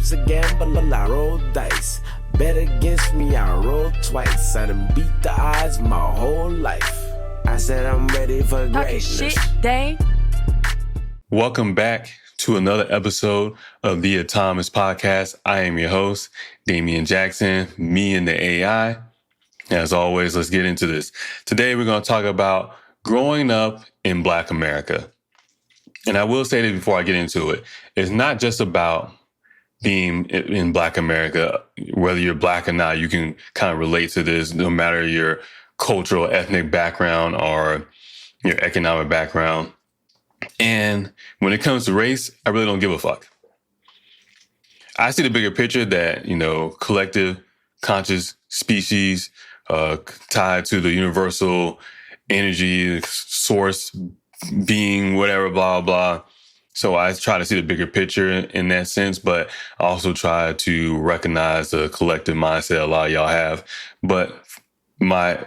Life's a gamble, I roll dice. Bet against me, I roll twice. I done beat the odds my whole life. I said I'm ready for greatness. Shit, Dave. Welcome back to another episode of the Atomics Podcast. I am your host, Damian Jackson, me and the AI. As always, let's get into this. Today, we're going to talk about growing up in Black America. And I will say that before I get into it, it's not just about being in Black America. Whether you're Black or not, you can kind of relate to this, no matter your cultural, ethnic background or your economic background. And when it comes to race, I really don't give a fuck. I see the bigger picture that, collective conscious species tied to the universal energy source being, whatever, blah, blah. So I try to see the bigger picture in that sense, but I also try to recognize the collective mindset a lot of y'all have. But my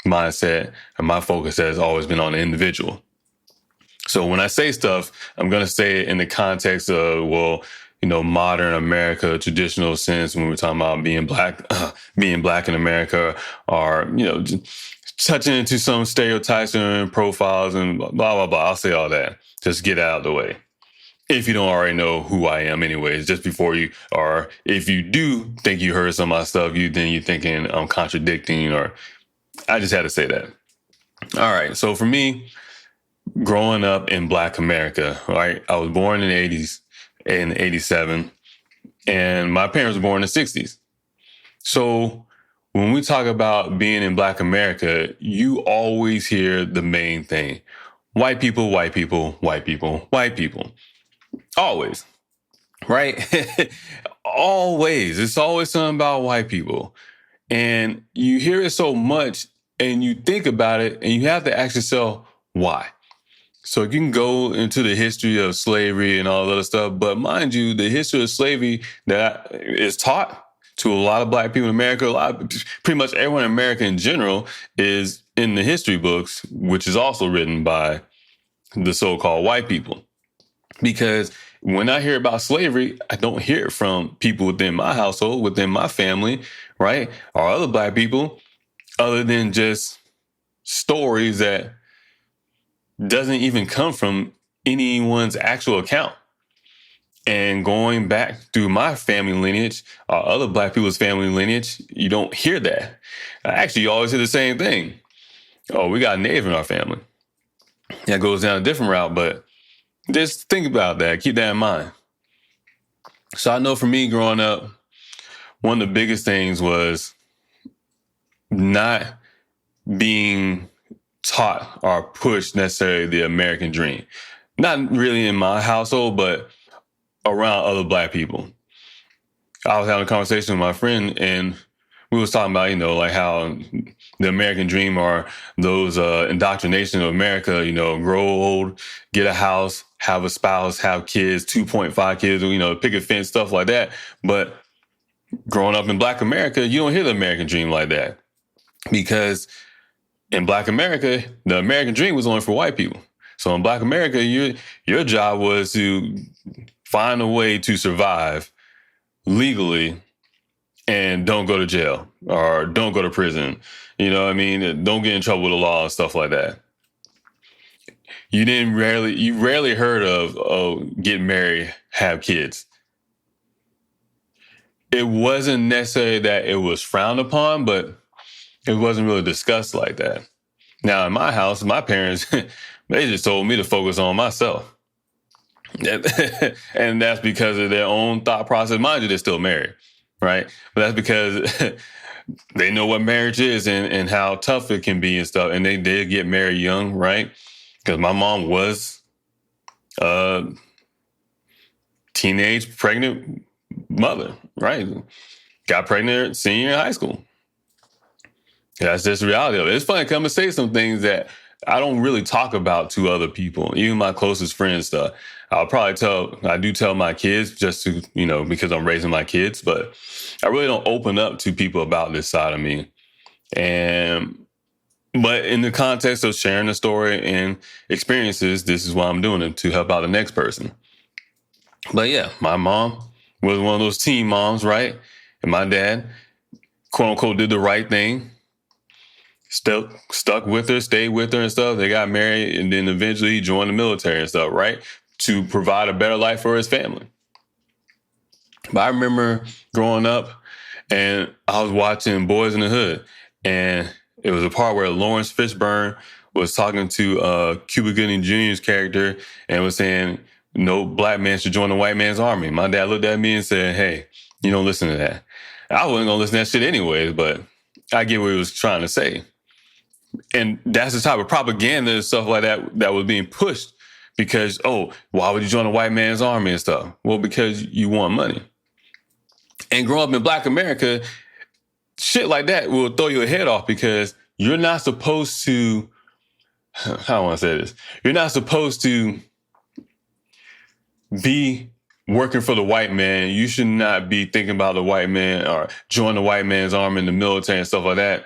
mindset and my focus has always been on the individual. So when I say stuff, I'm going to say it in the context of, modern America, traditional sense, when we're talking about being black in America, or, touching into some stereotypes and profiles and blah, blah, blah. I'll say all that. Just get out of the way. If you don't already know who I am anyways, just before you, or if you do think you heard some of my stuff, then you're thinking I'm contradicting, or I just had to say that. All right. So for me, growing up in Black America, right? I was born in the 80s, in 87, and my parents were born in the 60s. So when we talk about being in Black America, you always hear the main thing. White people, white people, white people, white people. Always, right? Always. It's always something about white people. And you hear it so much and you think about it and you have to ask yourself, why? So you can go into the history of slavery and all that other stuff. But mind you, the history of slavery that is taught to a lot of Black people in America, pretty much everyone in America in general, is in the history books, which is also written by the so-called white people. Because when I hear about slavery, I don't hear it from people within my household, within my family, right? Or other Black people, other than just stories that doesn't even come from anyone's actual account. And going back through my family lineage, or other Black people's family lineage, you don't hear that. Actually, you always hear the same thing. Oh, we got Native in our family. That goes down a different route, but just think about that. Keep that in mind. So I know for me growing up, one of the biggest things was not being taught or pushed necessarily the American dream. Not really in my household, but around other Black people. I was having a conversation with my friend and we was talking about, like how the American dream or those indoctrination of America, grow old, get a house, have a spouse, have kids, 2.5 kids, pick a fence, stuff like that. But growing up in Black America, you don't hear the American dream like that. Because in Black America, the American dream was only for white people. So in Black America, your job was to find a way to survive legally and don't go to jail or don't go to prison. You know what I mean? Don't get in trouble with the law and stuff like that. You rarely heard of get married, have kids. It wasn't necessarily that it was frowned upon, but it wasn't really discussed like that. Now, in my house, my parents, they just told me to focus on myself. And that's because of their own thought process. Mind you, they're still married, right? But that's because they know what marriage is and how tough it can be and stuff. And they did get married young, right? Because my mom was a teenage pregnant mother, right? Got pregnant senior in high school. That's just the reality of it. It's funny, come and say some things that I don't really talk about to other people, even my closest friends stuff. I do tell my kids just to, because I'm raising my kids, but I really don't open up to people about this side of me. But in the context of sharing the story and experiences, this is why I'm doing it, to help out the next person. But yeah, my mom was one of those teen moms, right? And my dad, quote unquote, did the right thing. Stuck with her, stayed with her and stuff. They got married, and then eventually he joined the military and stuff, right? To provide a better life for his family. But I remember growing up and I was watching Boys in the Hood, and it was a part where Lawrence Fishburne was talking to Cuba Gooding Jr.'s character and was saying, no black man should join the white man's army. My dad looked at me and said, hey, you don't listen to that. I wasn't going to listen to that shit anyways, but I get what he was trying to say. And that's the type of propaganda and stuff like that was being pushed because, oh, why would you join the white man's army and stuff? Well, because you want money. And growing up in Black America, shit like that will throw your head off because you're not supposed to, how do I want to say this? You're not supposed to be working for the white man. You should not be thinking about the white man or join the white man's army in the military and stuff like that.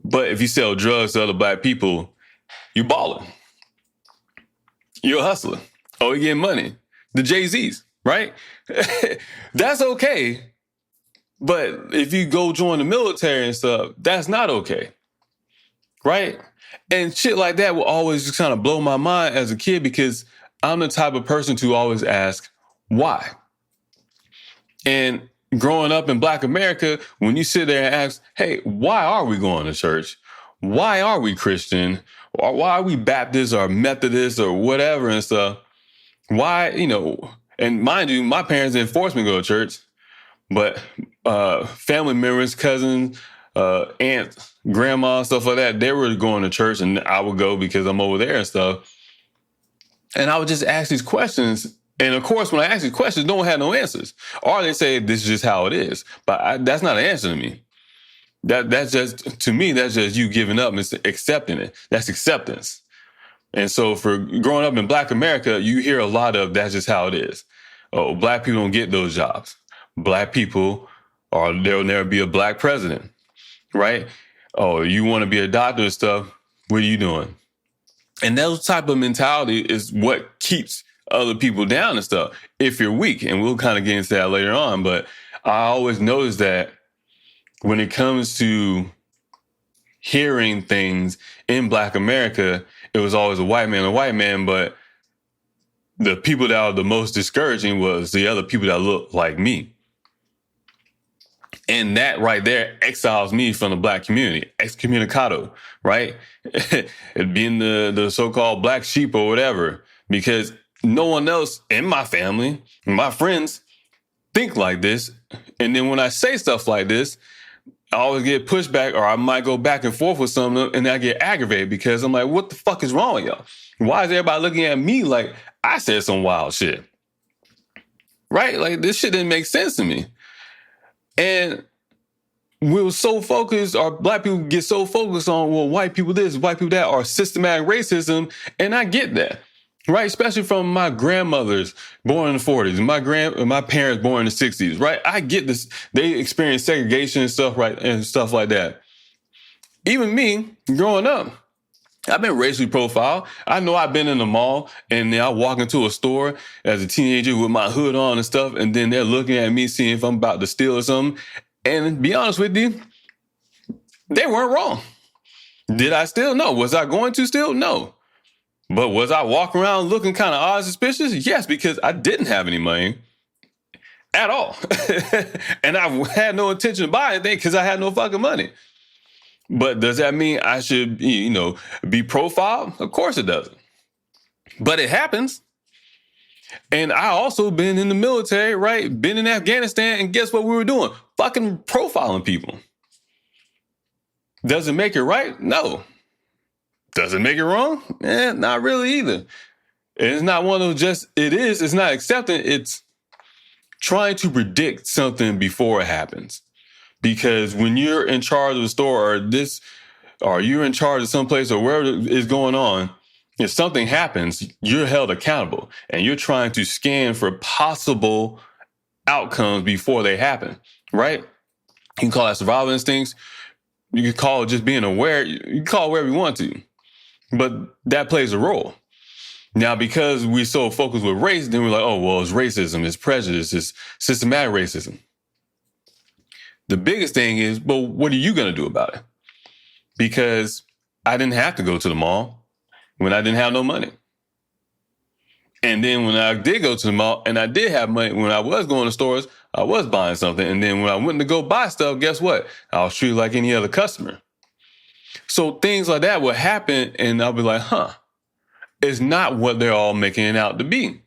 But if you sell drugs to other black people, you balling. You're a hustler. Oh, you getting money. The Jay-Z's, right? That's okay. But if you go join the military and stuff, that's not okay. Right? And shit like that will always just kind of blow my mind as a kid because I'm the type of person to always ask, why? And growing up in Black America, when you sit there and ask, hey, why are we going to church? Why are we Christian? Or why are we Baptist or Methodist or whatever and stuff? Why, and mind you, my parents didn't force me to go to church, but family members, cousins, aunts, grandma, stuff like that, they were going to church and I would go because I'm over there and stuff. And I would just ask these questions. And of course, when I ask these questions, no one had no answers. Or they say, this is just how it is. But that's not an answer to me. That's just, to me, that's just you giving up and accepting it. That's acceptance. And so for growing up in Black America, you hear a lot of that's just how it is. Oh, Black people don't get those jobs. Black people, or there'll never be a Black president, right? Oh, you want to be a doctor and stuff, what are you doing? And that type of mentality is what keeps other people down and stuff if you're weak. And we'll kind of get into that later on. But I always notice that when it comes to hearing things in Black America, it was always a white man, but the people that are the most discouraging was the other people that look like me. And that right there exiles me from the Black community, excommunicado, right? Being the so-called black sheep or whatever, because no one else in my family, my friends, think like this. And then when I say stuff like this, I always get pushback, or I might go back and forth with some of them and I get aggravated because I'm like, what the fuck is wrong with y'all? Why is everybody looking at me like I said some wild shit? Right? Like, this shit didn't make sense to me. And we were so focused, or Black people get so focused on, well, white people this, white people that, or systematic racism. And I get that, right? Especially from my grandmothers born in the 40s, my parents born in the 60s, right? I get this. They experienced segregation and stuff, right? And stuff like that. Even me, growing up, I've been racially profiled. I know I've been in the mall and then I walk into a store as a teenager with my hood on and stuff. And then they're looking at me, seeing if I'm about to steal or something. And to be honest with you, they weren't wrong. Did I steal? No. Was I going to steal? No. But was I walking around looking kind of odd, suspicious? Yes, because I didn't have any money at all. And I had no intention of buying anything because I had no fucking money. But does that mean I should, be profiled? Of course it doesn't. But it happens. And I also been in the military, right? Been in Afghanistan, and guess what we were doing? Fucking profiling people. Does it make it right? No. Does it make it wrong? Not really either. It's not one of those just, it's not accepting, it's trying to predict something before it happens. Because when you're in charge of the store or you're in charge of someplace or wherever is going on, if something happens, you're held accountable and you're trying to scan for possible outcomes before they happen, right? You can call that survival instincts. You can call it just being aware. You can call it wherever you want to, but that plays a role. Now, because we're so focused with race, then we're like, oh, well, it's racism, it's prejudice, it's systematic racism. The biggest thing is, well, what are you going to do about it? Because I didn't have to go to the mall when I didn't have no money. And then when I did go to the mall and I did have money, when I was going to stores, I was buying something. And then when I went to go buy stuff, guess what? I was treated like any other customer. So things like that would happen and I'll be like, it's not what they're all making it out to be.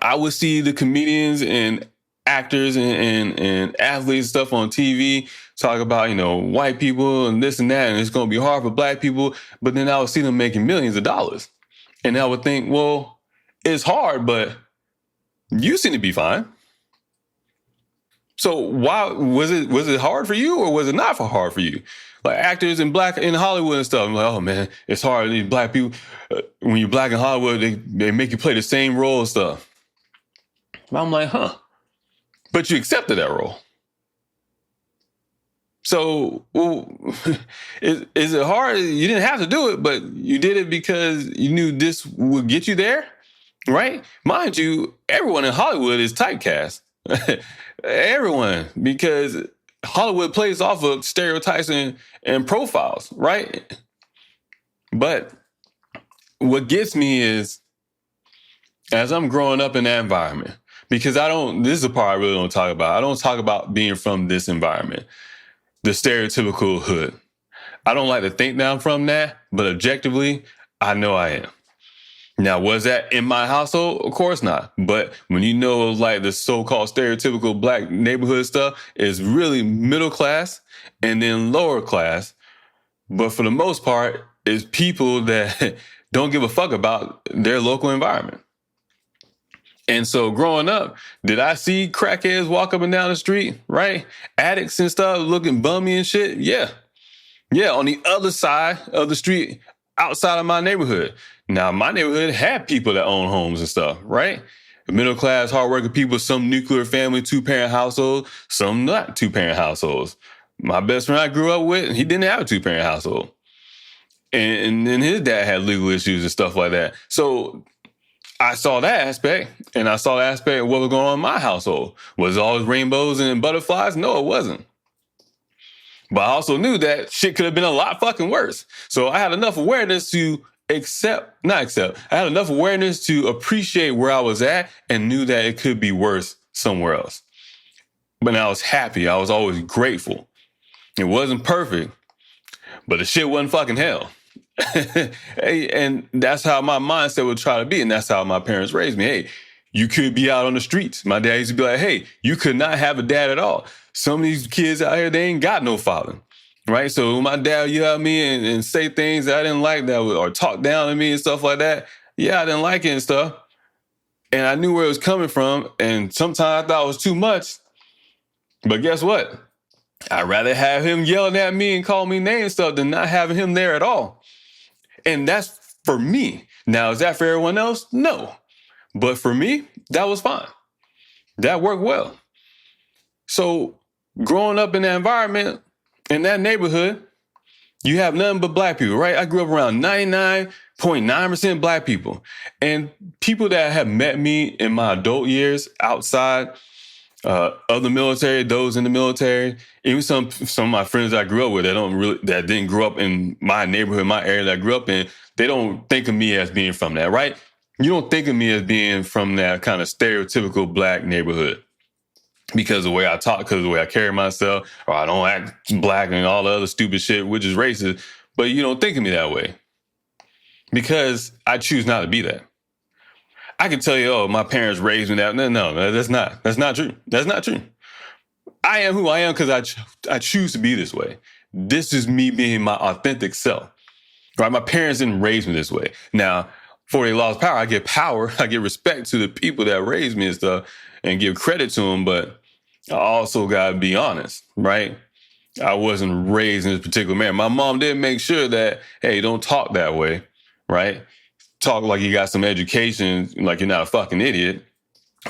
I would see the comedians and actors and athletes and stuff on TV talk about, white people and this and that, and it's going to be hard for black people. But then I would see them making millions of dollars. And I would think, well, it's hard, but you seem to be fine. So why was it hard for you or was it not hard for you? Like actors in Hollywood and stuff. I'm like, oh man, it's hard. These black people, when you're black in Hollywood, they make you play the same role and stuff. But I'm like, but you accepted that role. So, is it hard? You didn't have to do it, but you did it because you knew this would get you there, right? Mind you, everyone in Hollywood is typecast. Everyone, because Hollywood plays off of stereotypes and profiles, right? But what gets me is, as I'm growing up in that environment, because this is the part I really don't talk about. I don't talk about being from this environment, the stereotypical hood. I don't like to think that I'm from that, but objectively, I know I am. Now, was that in my household? Of course not. But when you know, like the so-called stereotypical black neighborhood stuff is really middle class and then lower class. But for the most part, it's people that don't give a fuck about their local environment. And so growing up, did I see crackheads walk up and down the street, right? Addicts and stuff looking bummy and shit? Yeah. Yeah, on the other side of the street, outside of my neighborhood. Now, my neighborhood had people that own homes and stuff, right? Middle class, hardworking people, some nuclear family, 2-parent households, some not 2-parent households. My best friend I grew up with, he didn't have a 2-parent household. And then his dad had legal issues and stuff like that. So I saw that aspect, and I saw the aspect of what was going on in my household. Was it always rainbows and butterflies? No, it wasn't. But I also knew that shit could have been a lot fucking worse. So I had enough awareness to I had enough awareness to appreciate where I was at and knew that it could be worse somewhere else. But I was happy. I was always grateful. It wasn't perfect, but the shit wasn't fucking hell. And that's how my mindset would try to be. And that's how my parents raised me. Hey, you could be out on the streets. My dad used to be like, hey, you could not have a dad at all. Some of these kids out here, they ain't got no father. Right? So when my dad would yell at me and say things that I didn't like or talk down to me and stuff like that, yeah, I didn't like it and stuff. And I knew where it was coming from. And sometimes I thought it was too much. But guess what? I'd rather have him yelling at me and calling me names and stuff than not having him there at all. And that's for me. Now, is that for everyone else? No. But for me, that was fine. That worked well. So growing up in that environment, in that neighborhood, you have nothing but black people, right? I grew up around 99.9% black people. And people that have met me in my adult years outside of the military, those in the military, even some of my friends I grew up with that didn't grow up in my neighborhood, my area that I grew up in, they don't think of me as being from that, right? You don't think of me as being from that kind of stereotypical black neighborhood. Because of the way I talk, because of the way I carry myself, or I don't act black and all the other stupid shit, which is racist. But you don't think of me that way. Because I choose not to be that. I can tell you, oh, my parents raised me that. No, that's not true. That's not true. I am who I am because I choose to be this way. This is me being my authentic self. Right? My parents didn't raise me this way. Now, before they lost power, I get respect to the people that raised me and stuff, and give credit to them, but I also got to be honest, right? I wasn't raised in this particular manner. My mom did make sure that, hey, don't talk that way, right? Talk like you got some education, like you're not a fucking idiot.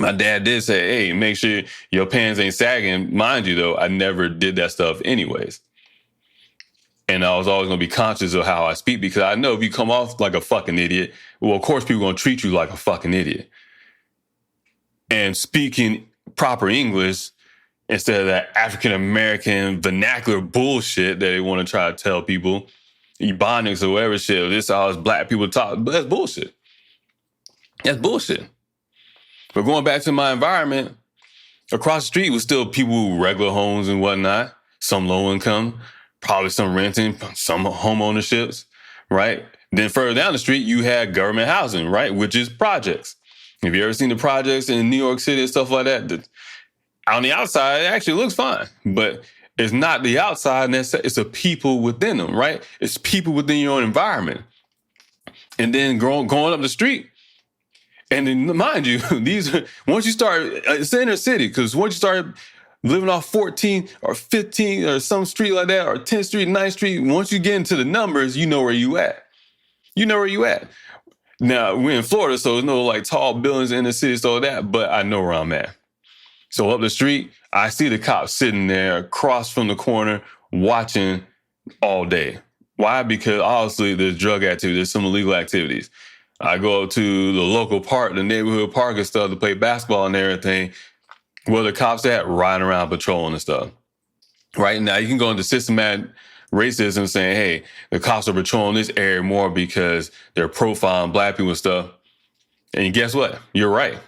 My dad did say, hey, make sure your pants ain't sagging. Mind you, though, I never did that stuff anyways. And I was always going to be conscious of how I speak, because I know if you come off like a fucking idiot, well, of course people are going to treat you like a fucking idiot. And speaking proper English instead of that African-American vernacular bullshit that they want to try to tell people, Ebonics or whatever shit, this is how us black people talk, but that's bullshit. That's bullshit. But going back to my environment, across the street was still people with regular homes and whatnot, some low income, probably some renting, some home ownerships, right? Then further down the street, you had government housing, right? Which is projects. Have you ever seen the projects in New York City and stuff like that? On the outside, it actually looks fine, but it's not the outside, it's the people within them, right? It's people within your own environment. And then going up the street, and then mind you, once you start, it's the inner city, because once you start living off 14 or 15 or some street like that, or 10th Street, 9th Street, once you get into the numbers, you know where you at. You know where you at. Now, we're in Florida, so there's no like tall buildings in the city, so that, but I know where I'm at. So up the street, I see the cops sitting there across from the corner watching all day. Why? Because obviously there's drug activity, there's some illegal activities. I go up to the local park, the neighborhood park and stuff to play basketball and everything. Where the cops at? Riding around patrolling and stuff. Right now, you can go into systematic racism saying, hey, the cops are patrolling this area more because they're profiling black people and stuff. And guess what? You're right.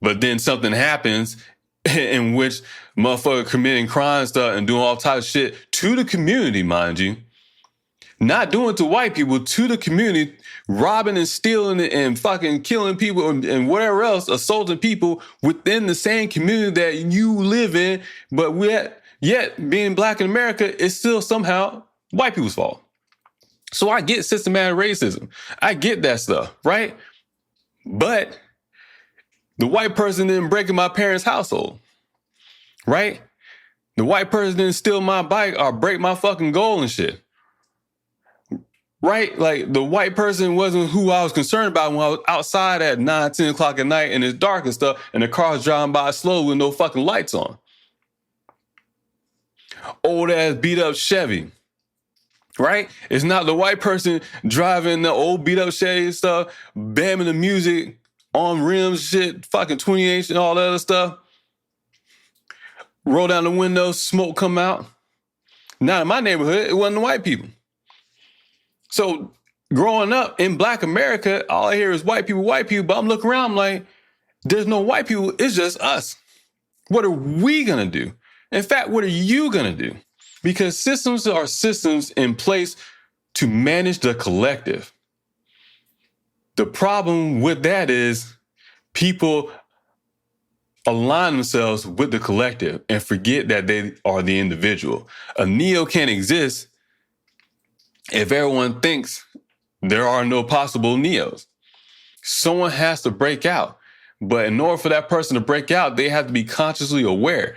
But then something happens in which motherfucker committing crime stuff and doing all types of shit to the community, mind you. Not doing it to white people, to the community, robbing and stealing and fucking killing people and whatever else, assaulting people within the same community that you live in. But yet being black in America is still somehow white people's fault. So I get systematic racism. I get that stuff, right? But the white person didn't break in my parents' household, right? The white person didn't steal my bike or break my fucking goal and shit. Right? Like, the white person wasn't who I was concerned about when I was outside at 9, 10 o'clock at night and it's dark and stuff, and the car's driving by slow with no fucking lights on. Old ass beat up Chevy. Right? It's not the white person driving the old beat up Chevy and stuff, bamming the music on rims, shit, fucking 28 and all that other stuff. Roll down the window, smoke come out. Not in my neighborhood, it wasn't the white people. So growing up in black America, all I hear is white people, but I'm looking around, I'm like, there's no white people, it's just us. What are we gonna do? In fact, what are you gonna do? Because systems are systems in place to manage the collective. The problem with that is people align themselves with the collective and forget that they are the individual. A neo can't exist if everyone thinks there are no possible neos. Someone has to break out. But in order for that person to break out, they have to be consciously aware.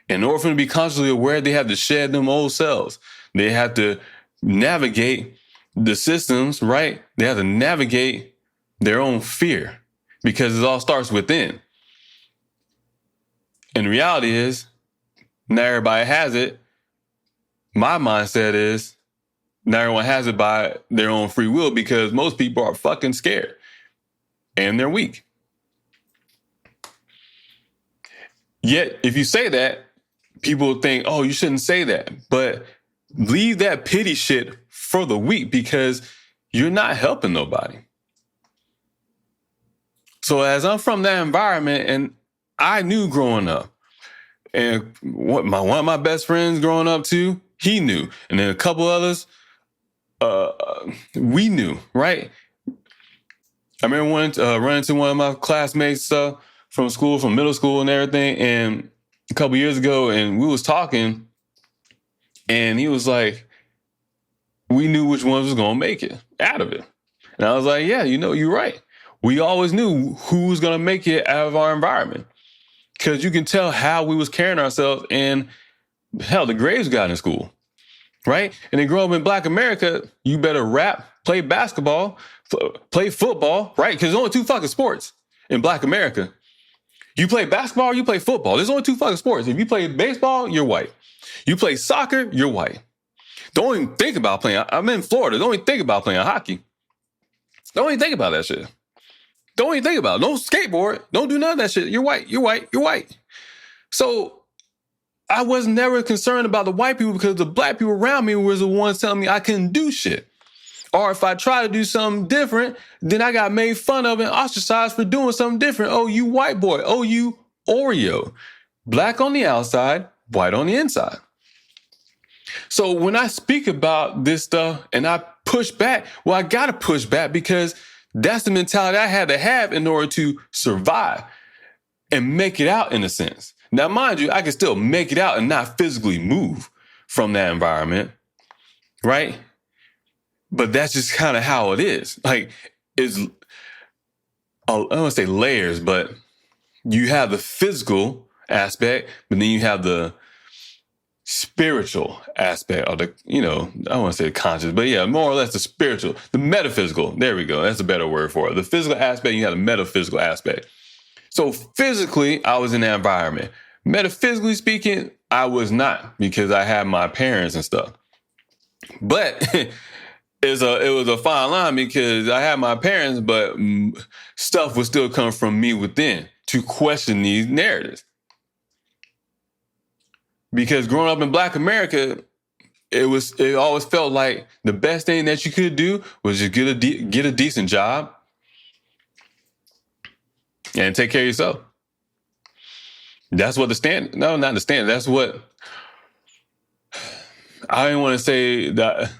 In order for them to be consciously aware, they have to shed them old selves. They have to navigate the systems, right? They have to navigate their own fear, because it all starts within. And the reality is, not everybody has it. My mindset is, not everyone has it by their own free will, because most people are fucking scared and they're weak. Yet, if you say that, people think, oh, you shouldn't say that. But leave that pity shit for the weak, because you're not helping nobody. So as I'm from that environment, and I knew growing up, and one of my best friends growing up too, he knew. And then a couple others, we knew, right? I remember running into one of my classmates from school, from middle school and everything, and a couple years ago, and we was talking, and he was like, we knew which ones was going to make it out of it. And I was like, yeah, you're right. We always knew who was going to make it out of our environment, because you can tell how we was carrying ourselves, and hell, the grades got in school. Right? And then growing up in black America, you better rap, play basketball, play football, right? Because there's only two fucking sports in black America. You play basketball or you play football. There's only two fucking sports. If you play baseball, you're white. You play soccer, you're white. Don't even think about playing. I'm in Florida. Don't even think about playing hockey. Don't even think about that shit. Don't even think about it. Don't skateboard. Don't do none of that shit. You're white. You're white. You're white. So I was never concerned about the white people because the black people around me was the ones telling me I couldn't do shit. Or if I try to do something different, then I got made fun of and ostracized for doing something different. Oh, you white boy. Oh, you Oreo. Black on the outside, white on the inside. So when I speak about this stuff and I push back, well, I got to push back because that's the mentality I had to have in order to survive and make it out in a sense. Now, mind you, I can still make it out and not physically move from that environment, right? But that's just kind of how it is. Like, I don't want to say layers, but you have the physical aspect, but then you have the spiritual aspect of the, I don't want to say conscious, but yeah, more or less the spiritual, the metaphysical. There we go. That's a better word for it. The physical aspect, you have the metaphysical aspect. So physically, I was in that environment. Metaphysically speaking, I was not because I had my parents and stuff. But it was a fine line because I had my parents, but stuff would still come from me within to question these narratives. Because growing up in Black America, it always felt like the best thing that you could do was just get a decent job and take care of yourself. That's what not the standard. That's what I didn't want to say that.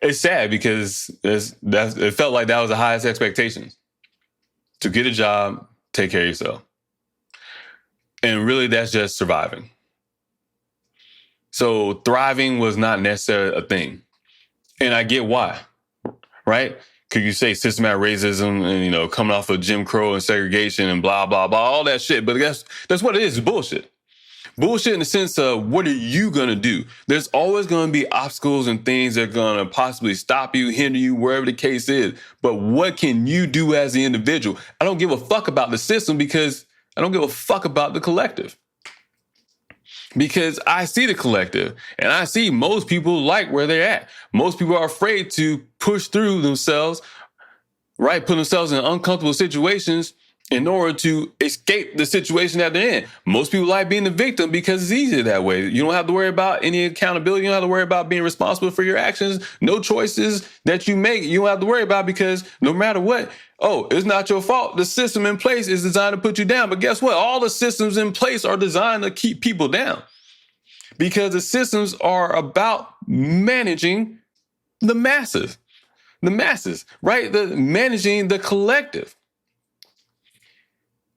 It's sad because it felt like that was the highest expectations. To get a job, take care of yourself. And really that's just surviving. So thriving was not necessarily a thing. And I get why, right? Could you say systematic racism and, coming off of Jim Crow and segregation and blah, blah, blah, all that shit. But that's what it is, bullshit. Bullshit in the sense of what are you going to do? There's always going to be obstacles and things that are going to possibly stop you, hinder you, wherever the case is. But what can you do as the individual? I don't give a fuck about the system because I don't give a fuck about the collective. Because I see the collective and I see most people like where they're at. Most people are afraid to push through themselves, right? Put themselves in uncomfortable situations in order to escape the situation that they're in. Most people like being the victim because it's easier that way. You don't have to worry about any accountability. You don't have to worry about being responsible for your actions. No choices that you make, you don't have to worry about because no matter what, it's not your fault. The system in place is designed to put you down. But guess what? All the systems in place are designed to keep people down because the systems are about managing the masses, right? Managing the collective.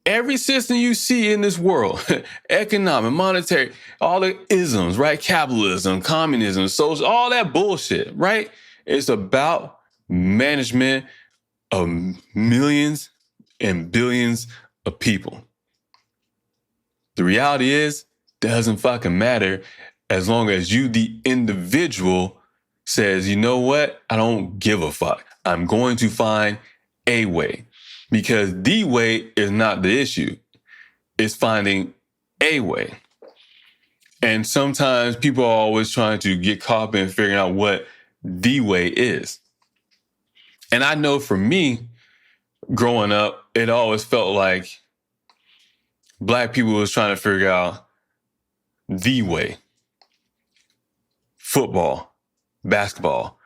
Every system you see in this world, economic, monetary, all the isms, right? Capitalism, communism, social, all that bullshit, right? It's about management of millions and billions of people. The reality is, doesn't fucking matter as long as you, the individual, says, you know what? I don't give a fuck. I'm going to find a way. Because the way is not the issue. It's finding a way. And sometimes people are always trying to get caught up in figuring out what the way is. And I know for me, growing up, it always felt like Black people was trying to figure out the way. Football, basketball,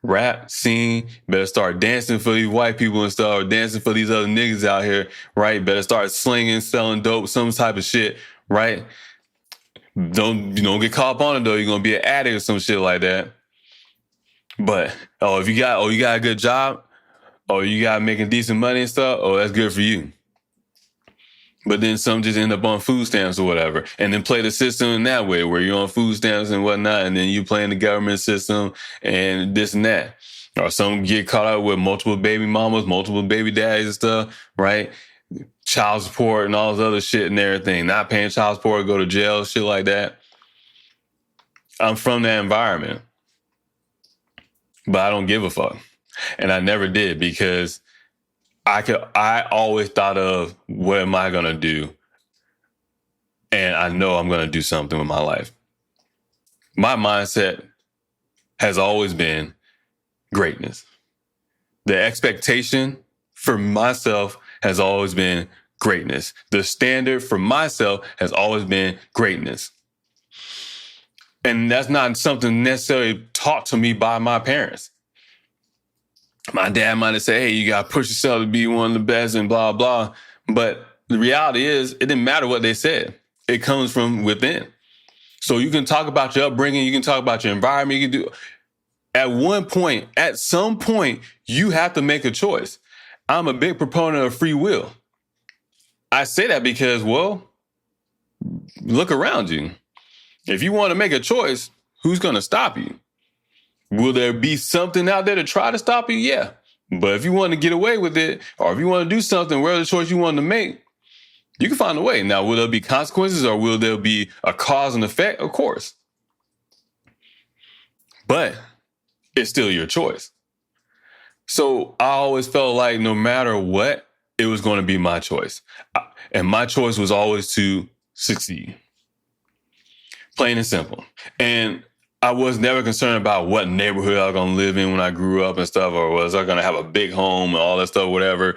rap, sing, better start dancing for these white people and stuff, or dancing for these other niggas out here, right? Better start slinging, selling dope, some type of shit, right? Don't get caught up on it though. You're gonna be an addict or some shit like that. But if you got a good job, you got making decent money and stuff, that's good for you. But then some just end up on food stamps or whatever, and then play the system in that way where you're on food stamps and whatnot, and then you play in the government system and this and that. Or some get caught up with multiple baby mamas, multiple baby daddies and stuff, right? Child support and all this other shit and everything. Not paying child support, go to jail, shit like that. I'm from that environment. But I don't give a fuck. And I never did because I always thought of what am I going to do? And I know I'm going to do something with my life. My mindset has always been greatness. The expectation for myself has always been greatness. The standard for myself has always been greatness. And that's not something necessarily taught to me by my parents. My dad might have said, hey, you got to push yourself to be one of the best and blah, blah. But the reality is, it didn't matter what they said. It comes from within. So you can talk about your upbringing. You can talk about your environment. You can do. At some point, you have to make a choice. I'm a big proponent of free will. I say that because, well, look around you. If you want to make a choice, who's going to stop you? Will there be something out there to try to stop you? Yeah. But if you want to get away with it, or if you want to do something, whatever the choice you want to make, you can find a way. Now, will there be consequences, or will there be a cause and effect? Of course. But it's still your choice. So I always felt like no matter what, it was going to be my choice. And my choice was always to succeed. Plain and simple. And I was never concerned about what neighborhood I was going to live in when I grew up and stuff, or was I going to have a big home and all that stuff, whatever.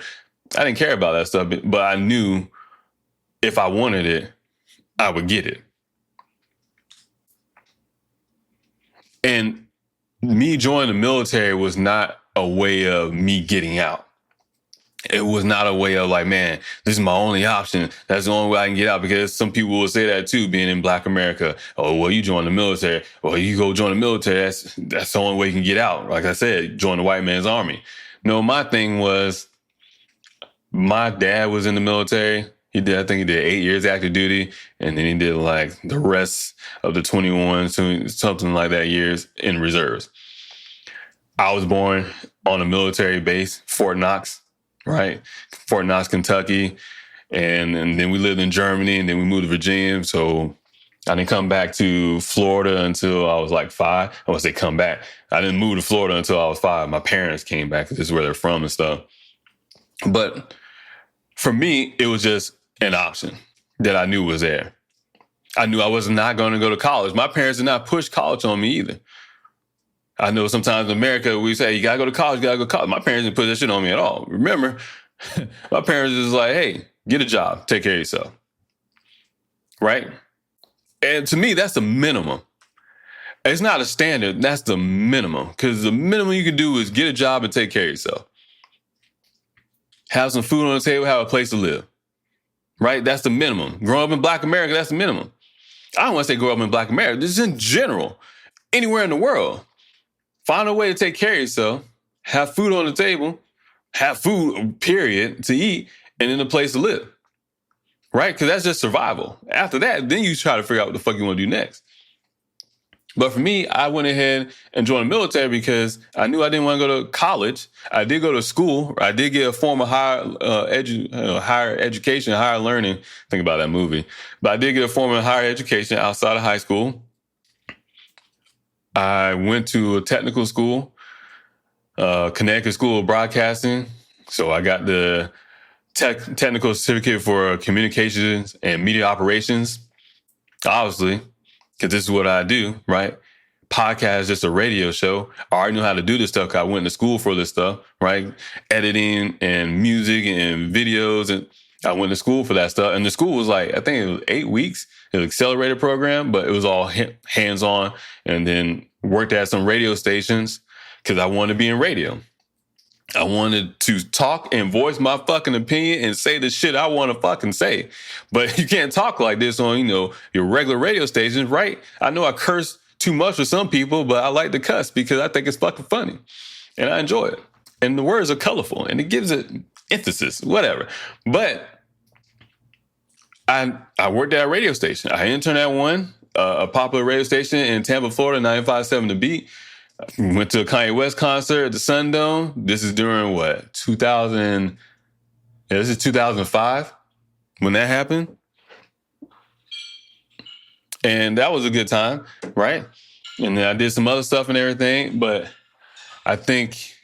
I didn't care about that stuff, but I knew if I wanted it, I would get it. And me joining the military was not a way of me getting out. It was not a way of like, man, this is my only option. That's the only way I can get out. Because some people will say that too, being in Black America. Oh, well, you join the military. Well, you go join the military. That's the only way you can get out. Like I said, join the white man's army. No, my thing was, my dad was in the military. I think he did 8 years active duty. And then he did like the rest of the 21, something like that, years in reserves. I was born on a military base, Fort Knox, right? Fort Knox, Kentucky. And then we lived in Germany, and then we moved to Virginia. So I didn't come back to Florida until I was like 5. I want to say come back. I didn't move to Florida until I was 5. My parents came back because this is where they're from and stuff. But for me, it was just an option that I knew was there. I knew I was not going to go to college. My parents did not push college on me either. I know sometimes in America, we say, you got to go to college, you got to go to college. My parents didn't put that shit on me at all. Remember, my parents was like, hey, get a job, take care of yourself. Right? And to me, that's the minimum. It's not a standard. That's the minimum. Because the minimum you can do is get a job and take care of yourself. Have some food on the table, have a place to live. Right? That's the minimum. Growing up in Black America, that's the minimum. I don't want to say grow up in Black America. This is in general. Anywhere in the world. Find a way to take care of yourself, have food on the table, have food, period, to eat, and then a place to live. Right? Because that's just survival. After that, then you try to figure out what the fuck you want to do next. But for me, I went ahead and joined the military because I knew I didn't want to go to college. I did go to school. I did get a form of higher education, higher learning. Think about that movie. But I did get a form of higher education outside of high school. I went to a technical school, Connecticut School of Broadcasting. So I got the technical certificate for communications and media operations, obviously, because this is what I do, right? Podcast is just a radio show. I already knew how to do this stuff because I went to school for this stuff, right? Editing and music and videos. And I went to school for that stuff. And the school was like, I think it was 8 weeks. It was an accelerated program, but it was all hands-on. And then worked at some radio stations because I wanted to be in radio. I wanted to talk and voice my fucking opinion and say the shit I want to fucking say. But you can't talk like this on, your regular radio stations, right? I know I curse too much for some people, but I like to cuss because I think it's fucking funny. And I enjoy it. And the words are colorful and it gives it emphasis, whatever. But I worked at a radio station. I interned at one, a popular radio station in Tampa, Florida, 95.7 The Beat. Went to a Kanye West concert at the Sun Dome. This is during what? 2000. Yeah, this is 2005 when that happened. And that was a good time, right? And then I did some other stuff and everything, but I think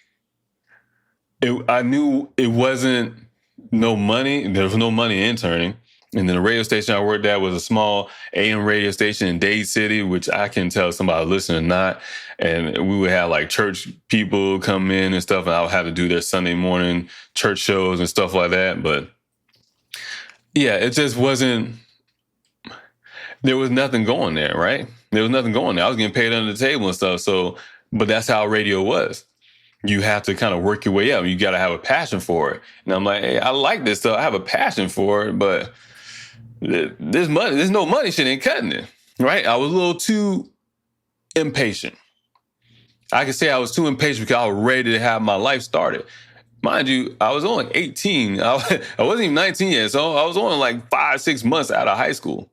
I knew it wasn't no money. There was no money interning. And then the radio station I worked at was a small AM radio station in Dade City, which I can tell somebody listening or not. And we would have like church people come in and stuff, and I would have to do their Sunday morning church shows and stuff like that. But yeah, it just wasn't, there was nothing going there, right? There was nothing going there. I was getting paid under the table and stuff. So, but that's how radio was. You have to kind of work your way up. You got to have a passion for it. And I'm like, hey, I like this stuff. I have a passion for it, but there's no money shit ain't cutting it, right? I was a little too impatient. I could say I was too impatient because I was ready to have my life started. Mind you, I was only 18. I wasn't even 19 yet, so I was only like 5-6 months out of high school.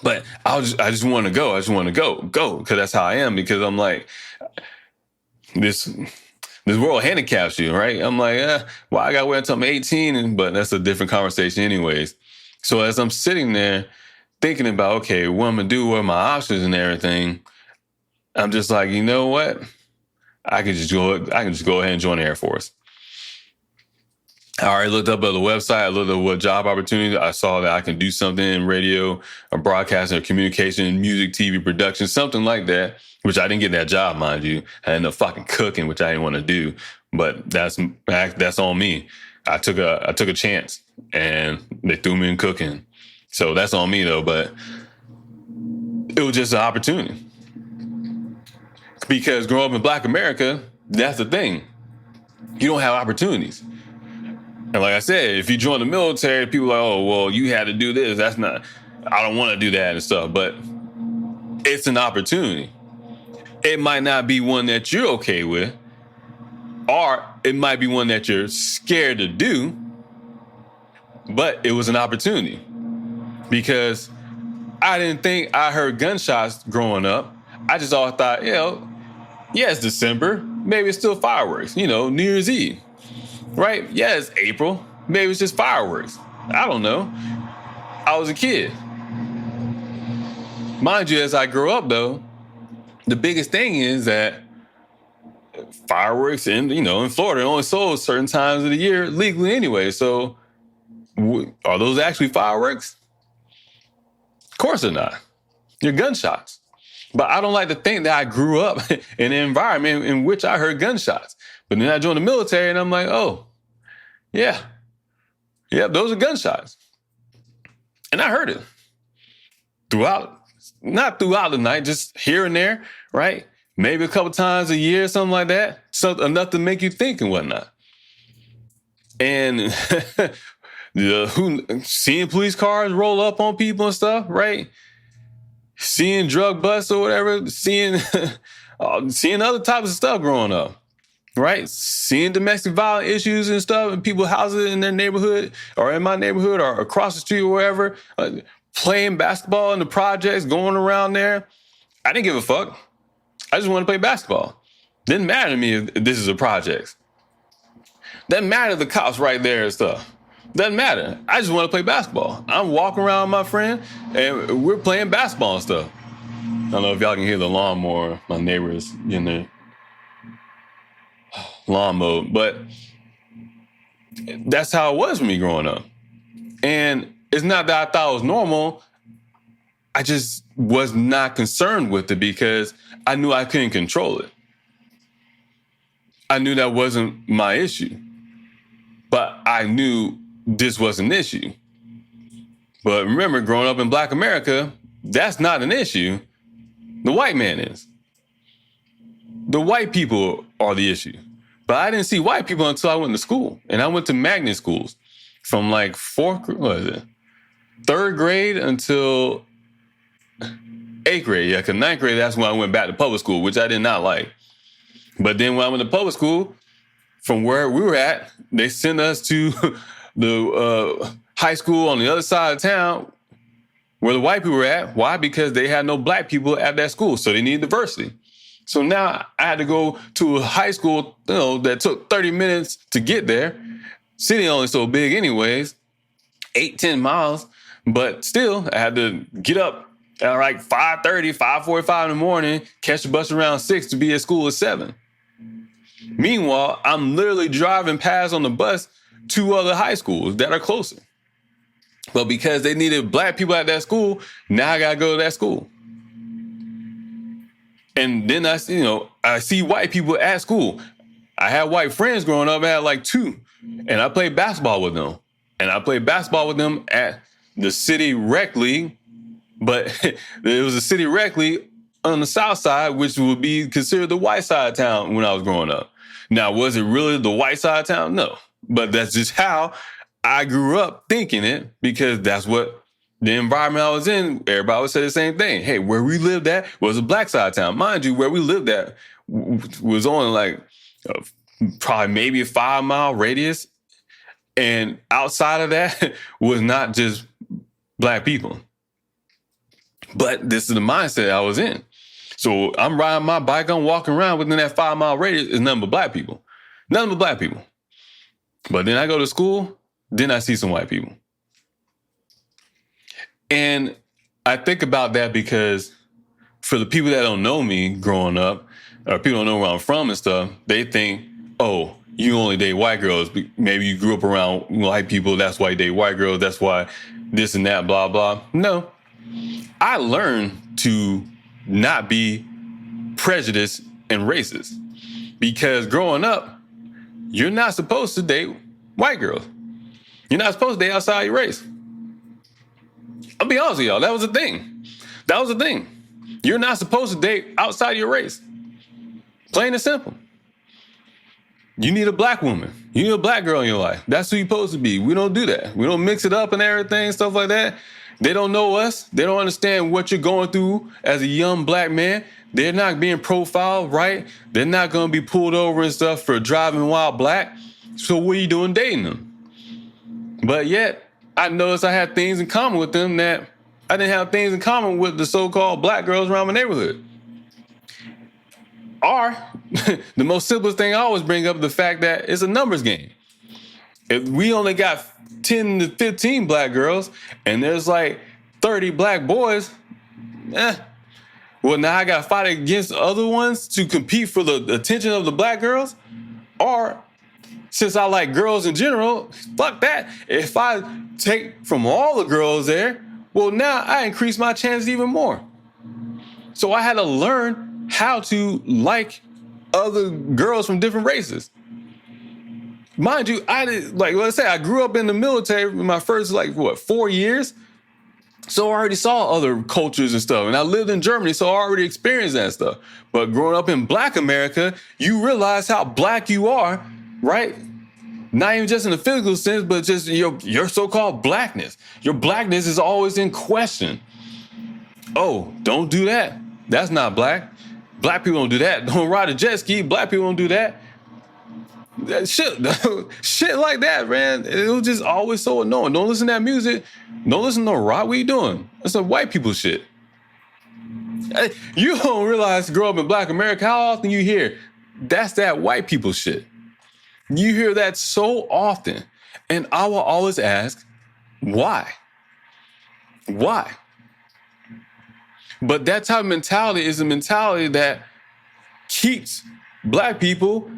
But I just want to go. I just want to go, because that's how I am. Because I'm like, this world handicaps you, right? I'm like, well, I got to wait until I'm 18, but that's a different conversation anyways. So as I'm sitting there thinking about, okay, what I'm going to do, what are my options and everything, I'm just like, you know what? I can just go ahead and join the Air Force. I already looked up at the website. I looked at what job opportunities. I saw that I can do something in radio or broadcasting or communication, music, TV production, something like that, which I didn't get that job, mind you. I ended up fucking cooking, which I didn't want to do. But that's on me. I took a chance and they threw me in cooking. So that's on me though, but it was just an opportunity. Because growing up in Black America, that's the thing. You don't have opportunities. And like I said, if you join the military, people are like, oh, well, you had to do this. I don't want to do that and stuff. But it's an opportunity. It might not be one that you're okay with, or it might be one that you're scared to do, but it was an opportunity. Because I didn't think I heard gunshots growing up. I just always thought, yeah, it's December. Maybe it's still fireworks, New Year's Eve. Right? Yeah, it's April. Maybe it's just fireworks. I don't know. I was a kid. Mind you, as I grow up, though, the biggest thing is that fireworks in Florida only sold certain times of the year legally anyway. So are those actually fireworks? Of course they're not. They're gunshots. But I don't like to think that I grew up in an environment in which I heard gunshots. But then I joined the military and I'm like, oh, yeah, those are gunshots. And I heard it not throughout the night, just here and there, right? Maybe a couple times a year, something like that. So enough to make you think and whatnot. And seeing police cars roll up on people and stuff, right? Seeing drug busts or whatever, seeing other types of stuff growing up. Right? Seeing domestic violence issues and stuff in people's houses in their neighborhood or in my neighborhood or across the street or wherever, playing basketball in the projects, going around there. I didn't give a fuck. I just wanted to play basketball. Didn't matter to me if this is a project. Doesn't matter if the cops right there and stuff. Doesn't matter. I just want to play basketball. I'm walking around with my friend and we're playing basketball and stuff. I don't know if y'all can hear the lawnmower. My neighbors in there. Lawn mode, but that's how it was for me growing up. And it's not that I thought it was normal. I just was not concerned with it because I knew I couldn't control it. I knew that wasn't my issue, but I knew this was an issue. But remember, growing up in Black America, that's not an issue. The white man is. The white people are the issue. But I didn't see white people until I went to school. And I went to magnet schools from like third grade until 8th grade. Yeah, because 9th grade, that's when I went back to public school, which I did not like. But then when I went to public school, from where we were at, they sent us to the high school on the other side of town where the white people were at. Why? Because they had no black people at that school, so they needed diversity. So now I had to go to a high school, that took 30 minutes to get there. City only so big anyways, 8-10 miles. But still, I had to get up at like 5:30, 5:45 in the morning, catch the bus around 6 to be at school at 7. Meanwhile, I'm literally driving past on the bus 2 other high schools that are closer. But because they needed black people at that school, now I got to go to that school. And then I see white people at school. I had white friends growing up. I had like 2. And I played basketball with them. And I played basketball with them at the city rec league. But it was a city rec league on the south side, which would be considered the white side of town when I was growing up. Now, was it really the white side of town? No. But that's just how I grew up thinking it, because that's what the environment I was in. Everybody would say the same thing. Hey, where we lived at was a black side of town. Mind you, where we lived at was on like probably maybe a 5-mile radius. And outside of that was not just black people. But this is the mindset I was in. So I'm riding my bike, I'm walking around within that 5-mile radius, is nothing but black people. Nothing but black people. But then I go to school, then I see some white people. And I think about that because for the people that don't know me growing up, or people don't know where I'm from and stuff, they think, oh, you only date white girls. Maybe you grew up around white people, that's why you date white girls, that's why this and that, blah, blah. No. I learned to not be prejudiced and racist, because growing up, you're not supposed to date white girls. You're not supposed to date outside your race. I'll be honest with y'all, that was a thing. That was a thing. You're not supposed to date outside your race. Plain and simple. You need a black woman. You need a black girl in your life. That's who you're supposed to be. We don't do that. We don't mix it up and everything, stuff like that. They don't know us. They don't understand what you're going through as a young black man. They're not being profiled, right? They're not going to be pulled over and stuff for driving while black. So what are you doing dating them? But yet, I noticed I had things in common with them that I didn't have things in common with the so-called black girls around my neighborhood. Or, the most simplest thing I always bring up, the fact that it's a numbers game. If we only got 10 to 15 black girls and there's like 30 black boys, well, now I got to fight against other ones to compete for the attention of the black girls? Or, since I like girls in general, fuck that. If I take from all the girls there, well, now I increase my chances even more. So I had to learn how to like other girls from different races. Mind you, I grew up in the military in my first 4 years. So I already saw other cultures and stuff. And I lived in Germany, so I already experienced that stuff. But growing up in black America, you realize how black you are, right? Not even just in the physical sense, but just your so-called blackness. Your blackness is always in question. Oh, don't do that. That's not black. Black people don't do that. Don't ride a jet ski. Black people don't do that. Shit like that, man. It was just always so annoying. Don't listen to that music. Don't listen to rock. What are you doing? That's some white people shit. You don't realize, grow up in black America, how often you hear that's that white people shit. You hear that so often. And I will always ask, why? Why? But that type of mentality is a mentality that keeps black people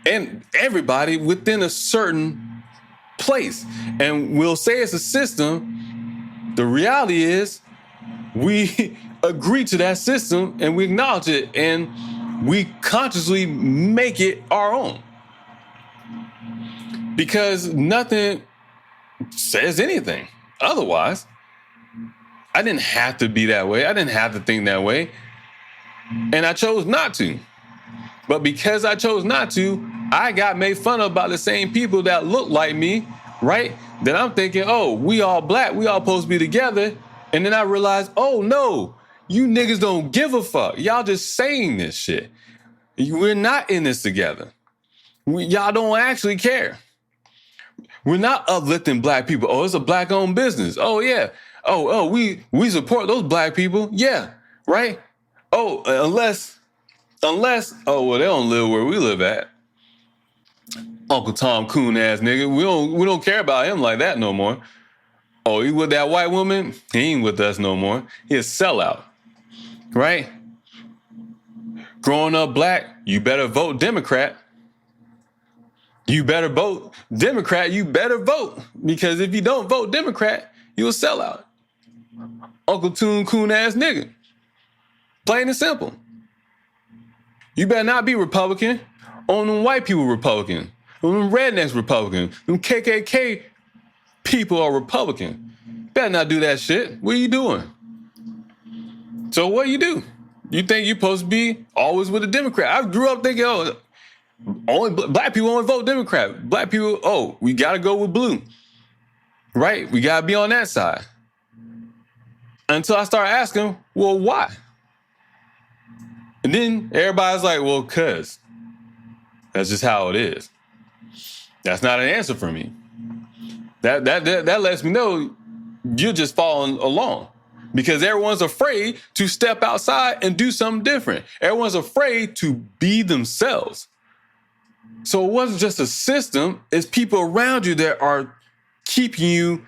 and everybody within a certain place. And we'll say it's a system. The reality is we agree to that system and we acknowledge it and we consciously make it our own. Because nothing says anything otherwise. I didn't have to be that way. I didn't have to think that way. And I chose not to. But because I chose not to, I got made fun of by the same people that look like me, right? Then I'm thinking, oh, we all black, we all supposed to be together. And then I realized, oh no, you niggas don't give a fuck. Y'all just saying this shit. We're not in this together. Y'all don't actually care. We're not uplifting black people. Oh, it's a black-owned business. Oh, yeah. Oh, we support those black people. Yeah, right? Oh, unless, oh, well, they don't live where we live at. Uncle Tom Coon ass nigga. We don't care about him like that no more. Oh, he with that white woman? He ain't with us no more. He a sellout, right? Growing up black, you better vote Democrat. You better vote Democrat. You better vote. Because if you don't vote Democrat, you a sellout. Uncle Toon Coon ass nigga. Plain and simple. You better not be Republican. On them white people Republican. On them rednecks Republican. Them KKK people are Republican. Better not do that shit. What are you doing? So what do? You think you're supposed to be always with a Democrat. I grew up thinking, only black people only vote Democrat. Black people, we got to go with blue. Right? We got to be on that side. Until I start asking, well, why? And then everybody's like, well, cuz. That's just how it is. That's not an answer for me. That lets me know you're just following along. Because everyone's afraid to step outside and do something different. Everyone's afraid to be themselves. So it wasn't just a system, it's people around you that are keeping you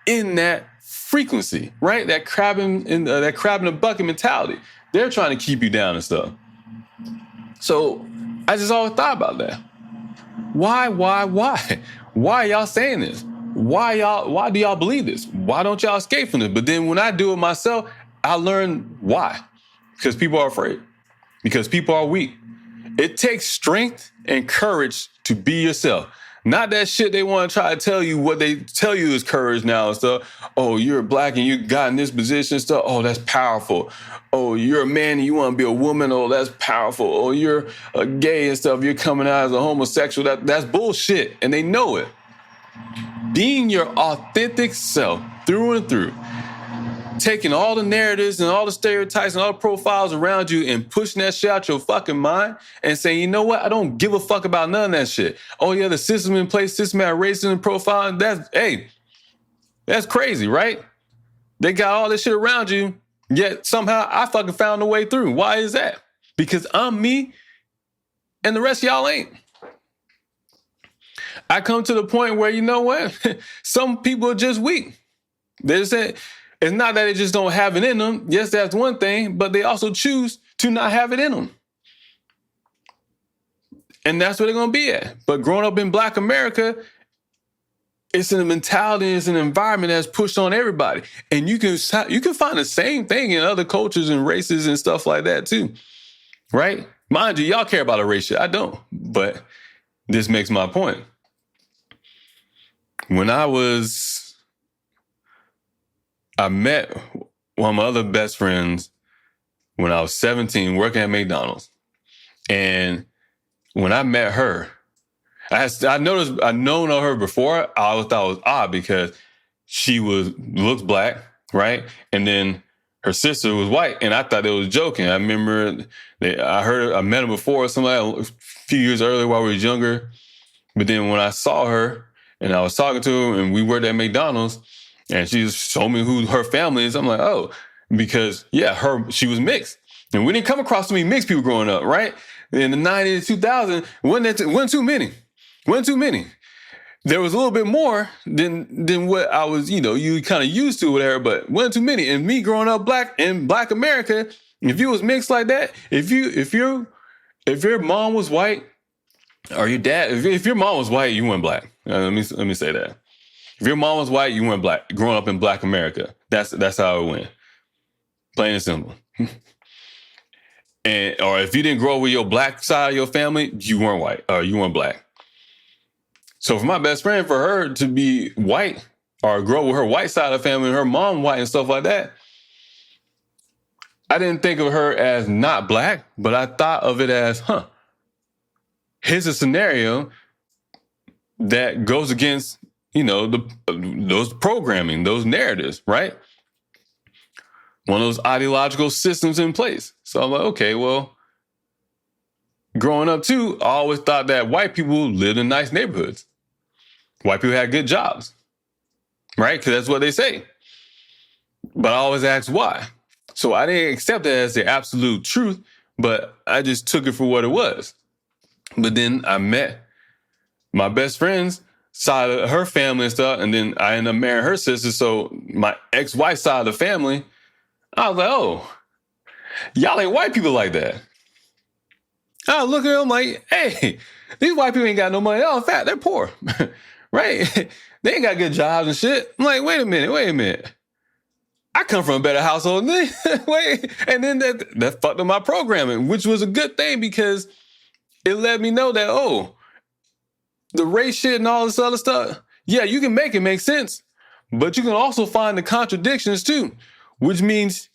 in that frequency, right? That crab in the bucket mentality. They're trying to keep you down and stuff. So I just always thought about that. Why? Why y'all saying this? Why do y'all believe this? Why don't y'all escape from this? But then when I do it myself, I learn why. Because people are afraid. Because people are weak. It takes strength and courage to be yourself. Not that shit they want to try to tell you what they tell you is courage now and stuff. Oh, you're black and you got in this position and stuff. Oh, that's powerful. Oh, you're a man and you want to be a woman. Oh, that's powerful. Oh, you're a gay and stuff. You're coming out as a homosexual. That's bullshit. And they know it. Being your authentic self through and through, taking all the narratives and all the stereotypes and all the profiles around you and pushing that shit out your fucking mind and saying, you know what? I don't give a fuck about none of that shit. Oh yeah, the system in place, systematic racism profiling, that's crazy, right? They got all this shit around you, yet somehow I fucking found a way through. Why is that? Because I'm me and the rest of y'all ain't. I come to the point where, you know what? Some people are just weak. They say it's not that they just don't have it in them. Yes, that's one thing, but they also choose to not have it in them. And that's where they're going to be at. But growing up in Black America, it's a mentality, it's an environment that's pushed on everybody. And you can find the same thing in other cultures and races and stuff like that too. Right? Mind you, y'all care about a race shit. I don't. But this makes my point. When I met one of my other best friends when I was 17 working at McDonald's. And when I met her, I'd known of her before. I always thought it was odd because she looks black, right? And then her sister was white, and I thought they was joking. I remember I met her before, a few years earlier while we was younger. But then when I saw her and I was talking to her and we worked at McDonald's and she just showed me who her family is, I'm like, oh, because she was mixed. And we didn't come across too many mixed people growing up, right? In the 90s, 2000, wasn't too many. There was a little bit more than what I was, you kind of used to, whatever, but wasn't too many. And me growing up black in Black America, if you was mixed like that, if your mom was white or your dad, if your mom was white, you weren't black. Let me say that. If your mom was white, you weren't black. Growing up in Black America, that's how it went. Plain and simple. Or if you didn't grow up with your black side of your family, you weren't white or you weren't black. So for my best friend, for her to be white or grow up with her white side of the family and her mom white and stuff like that, I didn't think of her as not black, but I thought of it as, here's a scenario that goes against, those programming, those narratives, right? One of those ideological systems in place. So I'm like, okay, well, growing up too, I always thought that white people lived in nice neighborhoods. White people had good jobs, right? Because that's what they say. But I always asked why. So I didn't accept it as the absolute truth, but I just took it for what it was. But then I met my best friend's side of her family and stuff, and then I ended up marrying her sister. So my ex-wife side of the family, I was like, oh, y'all ain't white people like that. I look at them like, hey, these white people ain't got no money. They're all fat. They're poor. right? They ain't got good jobs and shit. I'm like, wait a minute. I come from a better household than wait. And then that fucked up my programming, which was a good thing because it let me know that, oh, the race shit and all this other stuff, yeah, you can make it make sense, but you can also find the contradictions too, which means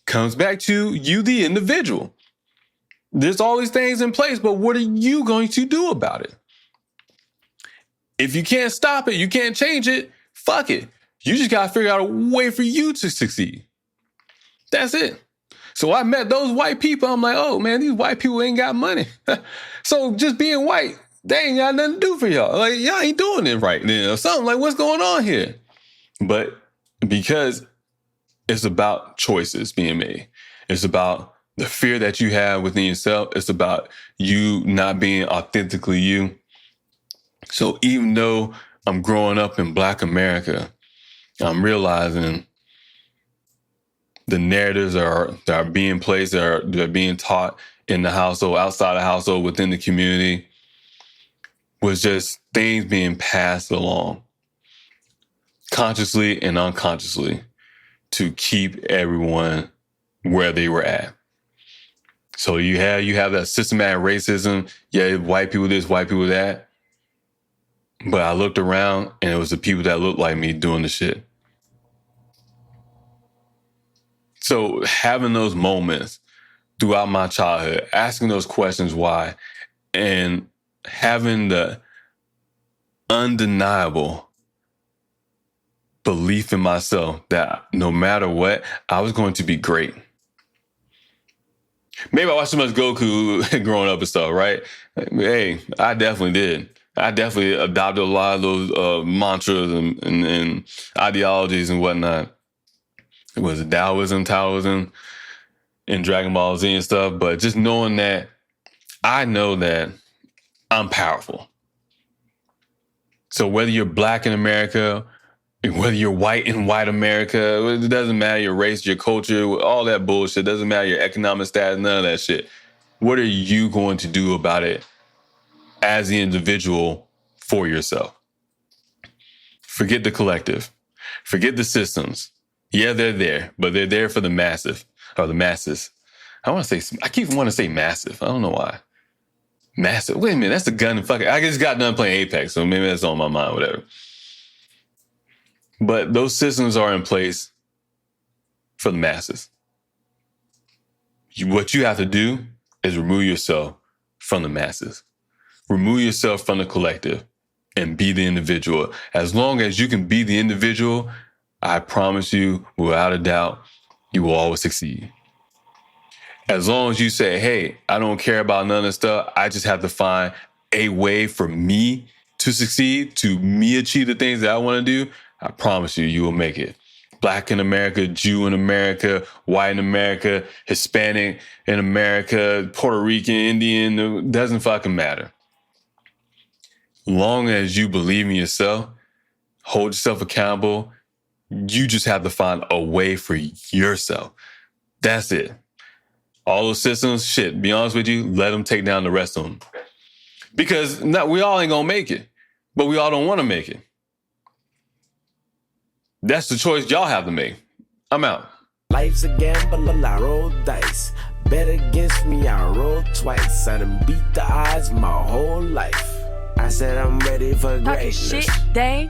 comes back to you, the individual. There's all these things in place, but what are you going to do about it? If you can't stop it, you can't change it, fuck it. You just got to figure out a way for you to succeed. That's it. So I met those white people. I'm like, oh man, these white people ain't got money. So just being white, they ain't got nothing to do for y'all. Like, y'all ain't doing it right then or something. Like, what's going on here? But because it's about choices being made. It's about the fear that you have within yourself. It's about you not being authentically you. So even though I'm growing up in Black America, I'm realizing the narratives that are being placed, that are being taught in the household, outside the household, within the community, was just things being passed along consciously and unconsciously to keep everyone where they were at. So you have that systematic racism. Yeah, white people this, white people that. But I looked around and it was the people that looked like me doing the shit. So having those moments throughout my childhood, asking those questions why, and having the undeniable belief in myself that no matter what, I was going to be great. Maybe I watched too much Goku growing up and stuff, right? Hey, I definitely did. I definitely adopted a lot of those mantras and ideologies and whatnot. It was Taoism, and Dragon Ball Z and stuff. But just knowing that, I know that I'm powerful. So whether you're Black in America, whether you're white in white America, it doesn't matter your race, your culture, all that bullshit. It doesn't matter your economic status, none of that shit. What are you going to do about it as the individual for yourself? Forget the collective. Forget the systems. Yeah, they're there, but they're there for the masses. I keep wanting to say massive. I don't know why. Massive. Wait a minute, that's the gun and fucking. I just got done playing Apex, so maybe that's on my mind, whatever. But those systems are in place for the masses. What you have to do is remove yourself from the masses. Remove yourself from the collective and be the individual. As long as you can be the individual, I promise you, without a doubt, you will always succeed. As long as you say, hey, I don't care about none of this stuff. I just have to find a way for me to succeed, to me achieve the things that I want to do. I promise you, you will make it. Black in America, Jew in America, white in America, Hispanic in America, Puerto Rican, Indian, it doesn't fucking matter. Long as you believe in yourself, hold yourself accountable, you just have to find a way for yourself. That's it. All those systems, shit, be honest with you, let them take down the rest of them. Because we all ain't gonna make it, but we all don't want to make it. That's the choice y'all have to make. I'm out. Life's a gamble, I roll dice. Bet against me, I roll twice. I done beat the odds my whole life. I said I'm ready for Talking greatness. shit, they